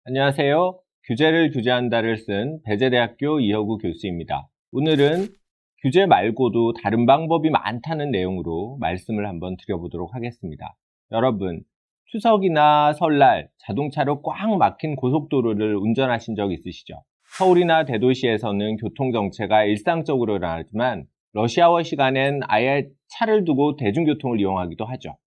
안녕하세요. 규제를 규제한다를 쓴 배재대학교 이혁우 교수입니다. 오늘은 규제 말고도 다른 방법이 많다는 내용으로 말씀을 한번 드려보도록 하겠습니다. 여러분, 추석이나 설날 자동차로 꽉 막힌 고속도로를 운전하신 적 있으시죠? 서울이나 대도시에서는 교통정체가 일상적으로 일어나지만 러시아워 시간엔 아예 차를 두고 대중교통을 이용하기도 하죠.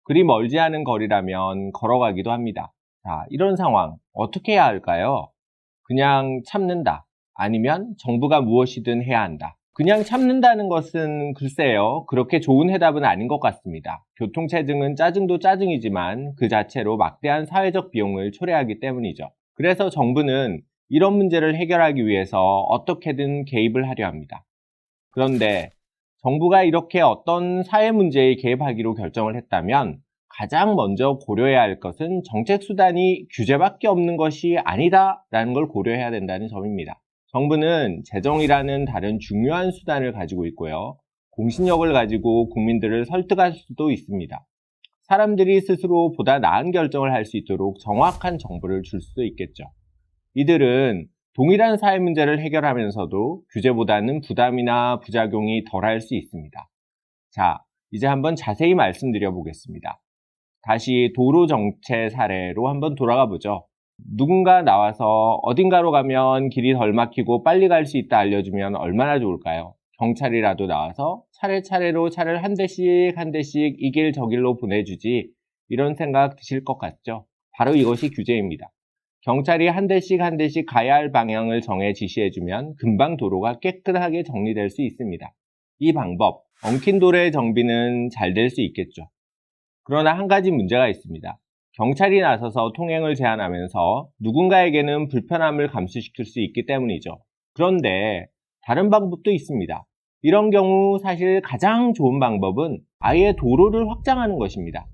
그리 멀지 않은 거리라면 걸어가기도 합니다. 자, 이런 상황 어떻게 해야 할까요? 그냥 참는다. 아니면 정부가 무엇이든 해야 한다. 그냥 참는다는 것은 글쎄요, 그렇게 좋은 해답은 아닌 것 같습니다. 교통체증은 짜증도 짜증이지만 그 자체로 막대한 사회적 비용을 초래하기 때문이죠. 그래서 정부는 이런 문제를 해결하기 위해서 어떻게든 개입을 하려 합니다. 그런데 정부가 이렇게 어떤 사회 문제에 개입하기로 결정을 했다면 가장 먼저 고려해야 할 것은 정책 수단이 규제밖에 없는 것이 아니다라는 걸 고려해야 된다는 점입니다. 정부는 재정이라는 다른 중요한 수단을 가지고 있고요. 공신력을 가지고 국민들을 설득할 수도 있습니다. 사람들이 스스로 보다 나은 결정을 할 수 있도록 정확한 정보를 줄 수도 있겠죠. 이들은 동일한 사회 문제를 해결하면서도 규제보다는 부담이나 부작용이 덜할 수 있습니다. 자, 이제 한번 자세히 말씀드려 보겠습니다. 다시 도로 정체 사례로 한번 돌아가 보죠. 누군가 나와서 어딘가로 가면 길이 덜 막히고 빨리 갈 수 있다 알려주면 얼마나 좋을까요? 경찰이라도 나와서 차례차례로 차를 한 대씩 한 대씩 이 길 저 길로 보내주지, 이런 생각 드실 것 같죠? 바로 이것이 규제입니다. 경찰이 한 대씩 한 대씩 가야 할 방향을 정해 지시해주면 금방 도로가 깨끗하게 정리될 수 있습니다. 이 방법, 엉킨 도로의 정비는 잘 될 수 있겠죠. 그러나 한 가지 문제가 있습니다. 경찰이 나서서 통행을 제한하면서 누군가에게는 불편함을 감수시킬 수 있기 때문이죠. 그런데 다른 방법도 있습니다. 이런 경우 사실 가장 좋은 방법은 아예 도로를 확장하는 것입니다.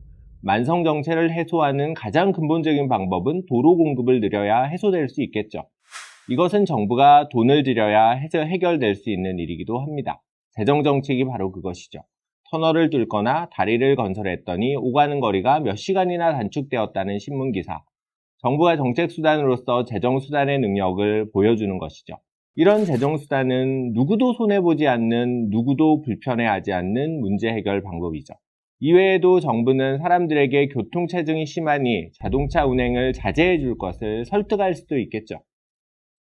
만성 정체를 해소하는 가장 근본적인 방법은 도로 공급을 늘려야 해소될 수 있겠죠. 이것은 정부가 돈을 들여야 해결될 수 있는 일이기도 합니다. 재정 정책이 바로 그것이죠. 터널을 뚫거나 다리를 건설했더니 오가는 거리가 몇 시간이나 단축되었다는 신문기사. 정부가 정책수단으로서 재정수단의 능력을 보여주는 것이죠. 이런 재정수단은 누구도 손해보지 않는, 누구도 불편해하지 않는 문제 해결 방법이죠. 이외에도 정부는 사람들에게 교통체증이 심하니 자동차 운행을 자제해 줄 것을 설득할 수도 있겠죠.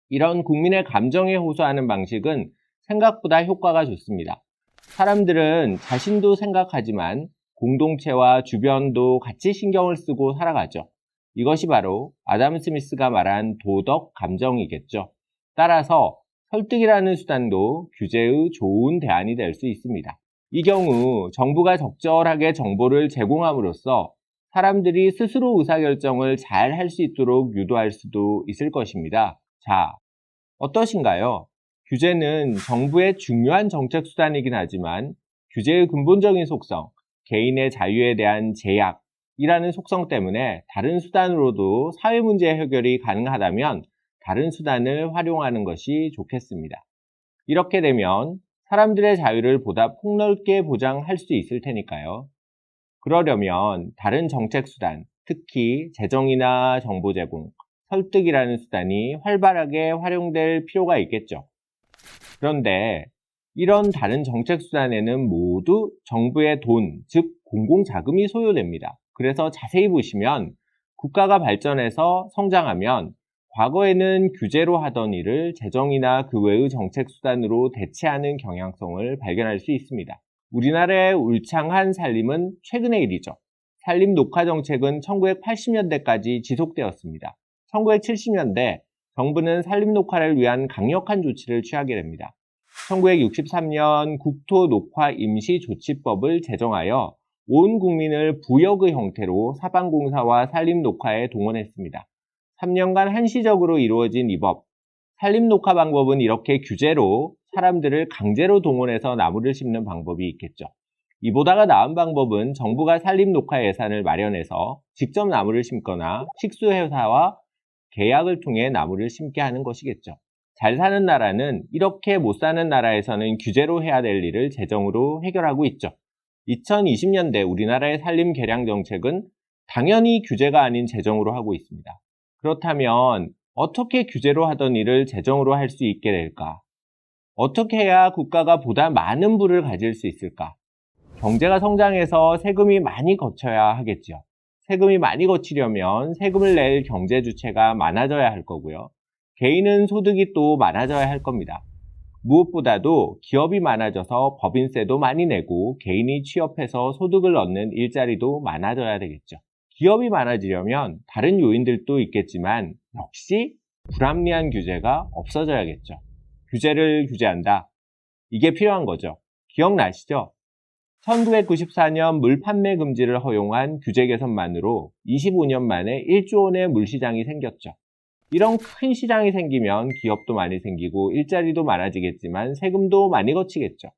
이런 국민의 감정에 호소하는 방식은 생각보다 효과가 좋습니다. 사람들은 자신도 생각하지만 공동체와 주변도 같이 신경을 쓰고 살아가죠. 이것이 바로 아담 스미스가 말한 도덕 감정이겠죠. 따라서 설득이라는 수단도 규제의 좋은 대안이 될 수 있습니다. 이 경우 정부가 적절하게 정보를 제공함으로써 사람들이 스스로 의사결정을 잘 할 수 있도록 유도할 수도 있을 것입니다. 자, 어떠신가요? 규제는 정부의 중요한 정책 수단이긴 하지만 규제의 근본적인 속성, 개인의 자유에 대한 제약이라는 속성 때문에 다른 수단으로도 사회 문제 해결이 가능하다면 다른 수단을 활용하는 것이 좋겠습니다. 이렇게 되면 사람들의 자유를 보다 폭넓게 보장할 수 있을 테니까요. 그러려면 다른 정책 수단, 특히 재정이나 정보 제공, 설득이라는 수단이 활발하게 활용될 필요가 있겠죠. 그런데 이런 다른 정책 수단에는 모두 정부의 돈, 즉 공공자금이 소요됩니다. 그래서 자세히 보시면 국가가 발전해서 성장하면 과거에는 규제로 하던 일을 재정이나 그 외의 정책 수단으로 대체하는 경향성을 발견할 수 있습니다. 우리나라의 울창한 산림은 최근의 일이죠. 산림 녹화 정책은 1980년대까지 지속되었습니다. 1970년대 정부는 산림 녹화를 위한 강력한 조치를 취하게 됩니다. 1963년 국토녹화 임시조치법을 제정하여 온 국민을 부역의 형태로 사방공사와 산림녹화에 동원했습니다. 3년간 한시적으로 이루어진 이 법, 산림녹화 방법은 이렇게 규제로 사람들을 강제로 동원해서 나무를 심는 방법이 있겠죠. 이보다가 나은 방법은 정부가 산림녹화 예산을 마련해서 직접 나무를 심거나 식수회사와 계약을 통해 나무를 심게 하는 것이겠죠. 잘 사는 나라는 이렇게 못 사는 나라에서는 규제로 해야 될 일을 재정으로 해결하고 있죠. 2020년대 우리나라의 산림 개량 정책은 당연히 규제가 아닌 재정으로 하고 있습니다. 그렇다면 어떻게 규제로 하던 일을 재정으로 할 수 있게 될까? 어떻게 해야 국가가 보다 많은 부를 가질 수 있을까? 경제가 성장해서 세금이 많이 거쳐야 하겠죠. 세금이 많이 거치려면 세금을 낼 경제 주체가 많아져야 할 거고요. 개인은 소득이 또 많아져야 할 겁니다. 무엇보다도 기업이 많아져서 법인세도 많이 내고 개인이 취업해서 소득을 얻는 일자리도 많아져야 되겠죠. 기업이 많아지려면 다른 요인들도 있겠지만 역시 불합리한 규제가 없어져야겠죠. 규제를 규제한다. 이게 필요한 거죠. 기억나시죠? 1994년 물 판매 금지를 허용한 규제 개선만으로 25년 만에 1조 원의 물시장이 생겼죠. 이런 큰 시장이 생기면 기업도 많이 생기고 일자리도 많아지겠지만 세금도 많이 거치겠죠.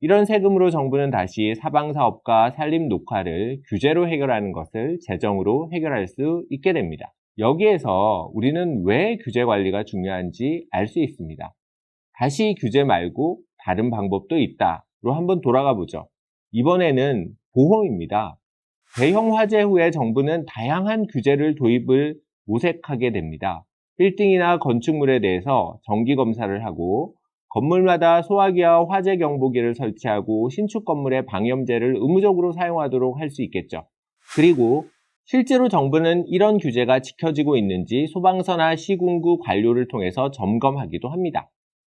이런 세금으로 정부는 다시 사방사업과 산림녹화를 규제로 해결하는 것을 재정으로 해결할 수 있게 됩니다. 여기에서 우리는 왜 규제 관리가 중요한지 알 수 있습니다. 다시 규제 말고 다른 방법도 있다로 한번 돌아가 보죠. 이번에는 보험입니다. 대형 화재 후에 정부는 다양한 규제를 도입을 모색하게 됩니다. 빌딩이나 건축물에 대해서 정기 검사를 하고 건물마다 소화기와 화재 경보기를 설치하고 신축 건물의 방염제를 의무적으로 사용하도록 할 수 있겠죠. 그리고 실제로 정부는 이런 규제가 지켜지고 있는지 소방서나 시군구 관료를 통해서 점검하기도 합니다.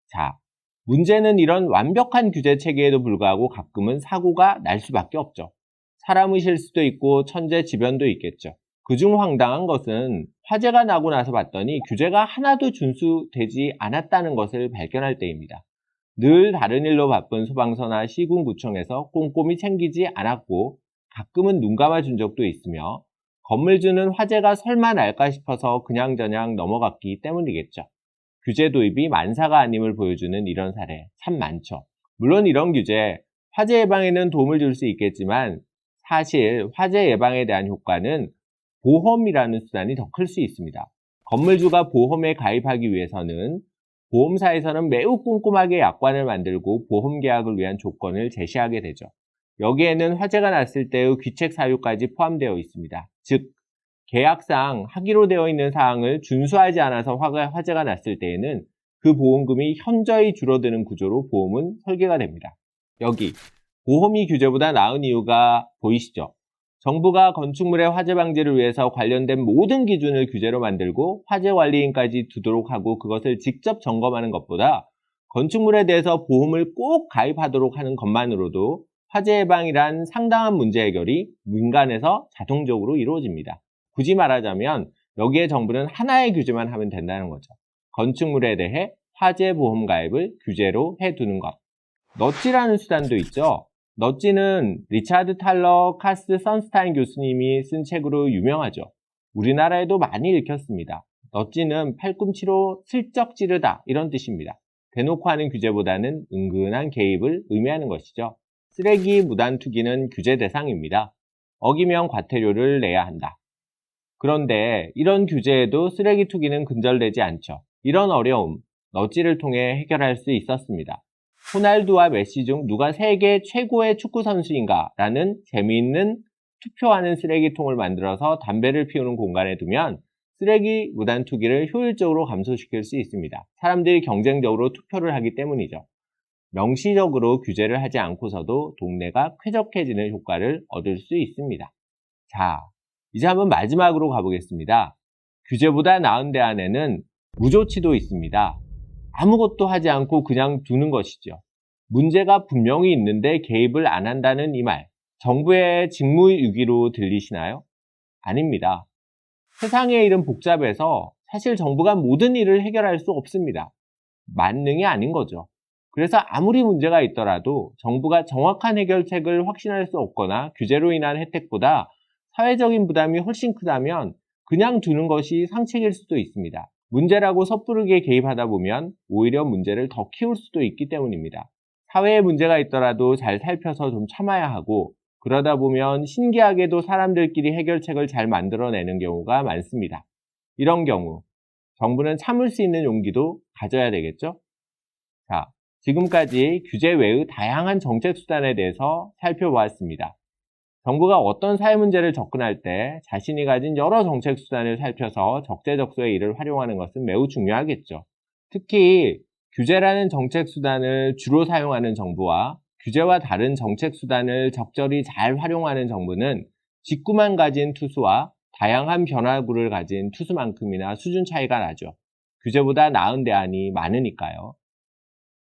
자, 문제는 이런 완벽한 규제 체계에도 불구하고 가끔은 사고가 날 수밖에 없죠. 사람의 실수도 있고 천재지변도 있겠죠. 그중 황당한 것은 화재가 나고 나서 봤더니 규제가 하나도 준수되지 않았다는 것을 발견할 때입니다. 늘 다른 일로 바쁜 소방서나 시군구청에서 꼼꼼히 챙기지 않았고 가끔은 눈 감아준 적도 있으며 건물주는 화재가 설마 날까 싶어서 그냥저냥 넘어갔기 때문이겠죠. 규제 도입이 만사가 아님을 보여주는 이런 사례 참 많죠. 물론 이런 규제, 화재 예방에는 도움을 줄 수 있겠지만 사실 화재 예방에 대한 효과는 보험이라는 수단이 더 클 수 있습니다. 건물주가 보험에 가입하기 위해서는 보험사에서는 매우 꼼꼼하게 약관을 만들고 보험 계약을 위한 조건을 제시하게 되죠. 여기에는 화재가 났을 때의 귀책 사유까지 포함되어 있습니다. 즉, 계약상 하기로 되어 있는 사항을 준수하지 않아서 화재가 났을 때에는 그 보험금이 현저히 줄어드는 구조로 보험은 설계가 됩니다. 여기 보험이 규제보다 나은 이유가 보이시죠? 정부가 건축물의 화재 방지를 위해서 관련된 모든 기준을 규제로 만들고 화재 관리인까지 두도록 하고 그것을 직접 점검하는 것보다 건축물에 대해서 보험을 꼭 가입하도록 하는 것만으로도 화재 예방이란 상당한 문제 해결이 민간에서 자동적으로 이루어집니다. 굳이 말하자면 여기에 정부는 하나의 규제만 하면 된다는 거죠. 건축물에 대해 화재 보험 가입을 규제로 해두는 것. 넛지라는 수단도 있죠. 넛지는 리차드 탈러 카스 선스타인 교수님이 쓴 책으로 유명하죠. 우리나라에도 많이 읽혔습니다. 넛지는 팔꿈치로 슬쩍 찌르다 이런 뜻입니다. 대놓고 하는 규제보다는 은근한 개입을 의미하는 것이죠. 쓰레기 무단 투기는 규제 대상입니다. 어기면 과태료를 내야 한다. 그런데 이런 규제에도 쓰레기 투기는 근절되지 않죠. 이런 어려움, 넛지를 통해 해결할 수 있었습니다. 호날두와 메시 중 누가 세계 최고의 축구 선수인가 라는 재미있는 투표하는 쓰레기통을 만들어서 담배를 피우는 공간에 두면 쓰레기 무단 투기를 효율적으로 감소시킬 수 있습니다. 사람들이 경쟁적으로 투표를 하기 때문이죠. 명시적으로 규제를 하지 않고서도 동네가 쾌적해지는 효과를 얻을 수 있습니다. 자, 이제 한번 마지막으로 가보겠습니다. 규제보다 나은 대안에는 무조치도 있습니다. 아무것도 하지 않고 그냥 두는 것이죠. 문제가 분명히 있는데 개입을 안 한다는 이 말, 정부의 직무유기로 들리시나요? 아닙니다. 세상의 일은 복잡해서 사실 정부가 모든 일을 해결할 수 없습니다. 만능이 아닌 거죠. 그래서 아무리 문제가 있더라도 정부가 정확한 해결책을 확신할 수 없거나 규제로 인한 혜택보다 사회적인 부담이 훨씬 크다면 그냥 두는 것이 상책일 수도 있습니다. 문제라고 섣부르게 개입하다 보면 오히려 문제를 더 키울 수도 있기 때문입니다. 사회에 문제가 있더라도 잘 살펴서 좀 참아야 하고 그러다 보면 신기하게도 사람들끼리 해결책을 잘 만들어내는 경우가 많습니다. 이런 경우 정부는 참을 수 있는 용기도 가져야 되겠죠? 자, 지금까지 규제 외의 다양한 정책 수단에 대해서 살펴보았습니다. 정부가 어떤 사회 문제를 접근할 때 자신이 가진 여러 정책 수단을 살펴서 적재적소에 이를 활용하는 것은 매우 중요하겠죠. 특히 규제라는 정책 수단을 주로 사용하는 정부와 규제와 다른 정책 수단을 적절히 잘 활용하는 정부는 직구만 가진 투수와 다양한 변화구를 가진 투수만큼이나 수준 차이가 나죠. 규제보다 나은 대안이 많으니까요.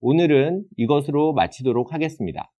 오늘은 이것으로 마치도록 하겠습니다.